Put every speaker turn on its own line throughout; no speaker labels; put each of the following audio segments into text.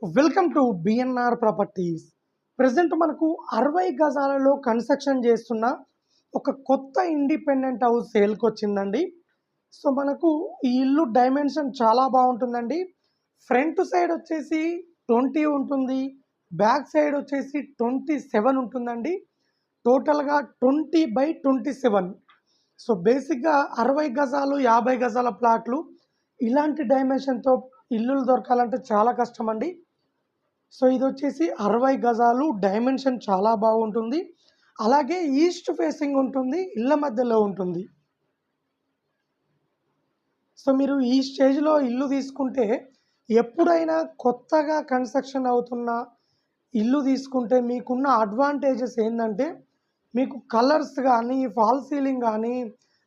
Welcome to BNR properties. Present మనకు 60 గజాలలో construction చేస్తున్న ఒక కొత్త ఇండిపెండెంట్ హౌస్ సేల్కి వచ్చిందండి. సో మనకు ఈ ఇల్లు డైమెన్షన్ చాలా బాగుంటుందండి. ఫ్రంట్ సైడ్ వచ్చేసి 20 ఉంటుంది, బ్యాక్ సైడ్ వచ్చేసి 27 ఉంటుందండి. టోటల్గా 20/27. సో బేసిక్గా 60 గజాలు 50 గజాల ప్లాట్లు ఇలాంటి డైమెన్షన్తో ఇల్లులు దొరకాలంటే చాలా కష్టం అండి. సో ఇది వచ్చేసి 60 గజాలు, డైమెన్షన్ చాలా బాగుంటుంది. అలాగే ఈస్ట్ ఫేసింగ్ ఉంటుంది, ఇళ్ళ మధ్యలో ఉంటుంది. సో మీరు ఈ స్టేజ్లో ఇల్లు తీసుకుంటే ఎప్పుడైనా కొత్తగా కన్స్ట్రక్షన్ అవుతున్న ఇల్లు తీసుకుంటే మీకున్న అడ్వాంటేజెస్ ఏంటంటే మీకు కలర్స్ కానీ, ఫాల్ సీలింగ్ కానీ,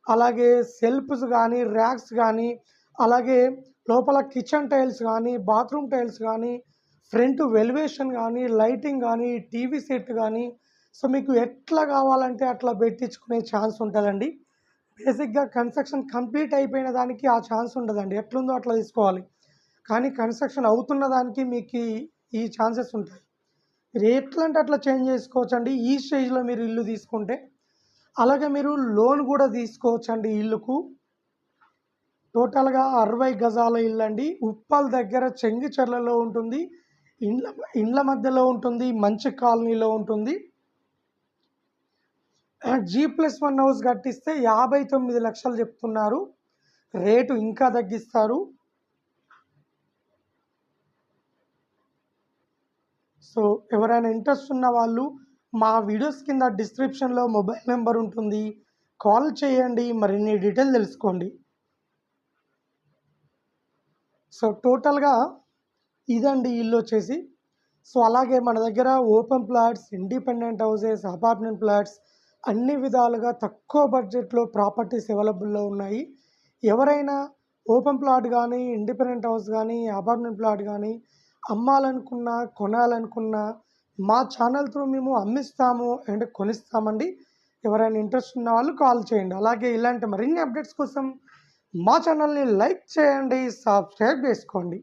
అలాగే సెల్ఫ్స్ కానీ, ర్యాక్స్ కానీ, అలాగే లోపల కిచెన్ టైల్స్ కానీ, బాత్రూమ్ టైల్స్ కానీ, ఫ్రంట్ వెలివేషన్ కానీ, లైటింగ్ కానీ, టీవీ సెట్ కానీ, సో మీకు ఎట్లా కావాలంటే అట్లా పెట్టించుకునే ఛాన్స్ ఉంటుందండి. బేసిక్గా కన్స్ట్రక్షన్ కంప్లీట్ అయిపోయిన దానికి ఆ ఛాన్స్ ఉండదండి, ఎట్లుందో అట్లా తీసుకోవాలి. కానీ కన్స్ట్రక్షన్ అవుతున్న దానికి మీకు ఈ ఛాన్సెస్ ఉంటాయి. మీరు ఎట్లా అంటే అట్లా చేంజ్ చేసుకోవచ్చండి ఈ స్టేజ్లో మీరు ఇల్లు తీసుకుంటే. అలాగే మీరు లోన్ కూడా తీసుకోవచ్చండి ఇల్లుకు. టోటల్గా 60 గజాల ఇల్లు అండి. ఉప్పల్ దగ్గర చెంగిచెర్లలో ఉంటుంది, ఇండ్ల మధ్యలో ఉంటుంది, మంచి కాలనీలో ఉంటుంది. G+1 హౌస్ కట్టిస్తే 59 లక్షలు చెప్తున్నారు. రేటు ఇంకా తగ్గిస్తారు. సో ఎవరైనా ఇంట్రెస్ట్ ఉన్న వాళ్ళు మా వీడియోస్ కింద డిస్క్రిప్షన్లో మొబైల్ నెంబర్ ఉంటుంది, కాల్ చేయండి, మరిన్ని డీటెయిల్ తెలుసుకోండి. సో టోటల్గా ఇదండి ఇల్లు వచ్చేసి. సో అలాగే మన దగ్గర open plots, independent houses, apartment plots అన్ని విధాలుగా తక్కువ బడ్జెట్లో ప్రాపర్టీస్ అవైలబుల్లో ఉన్నాయి. ఎవరైనా ఓపెన్ ప్లాట్ కానీ, ఇండిపెండెంట్ హౌస్ కానీ, అపార్ట్మెంట్ ప్లాట్ కానీ అమ్మాలనుకున్నా, కొనాలనుకున్నా మా ఛానల్ త్రూ మేము అమ్మిస్తాము అండ్ కొనిస్తామండి. ఎవరైనా ఇంట్రెస్ట్ ఉన్న వాళ్ళు కాల్ చేయండి. అలాగే ఇలాంటి మరిన్ని అప్డేట్స్ కోసం మా ఛానల్ని లైక్ చేయండి, సబ్స్క్రైబ్ చేసుకోండి.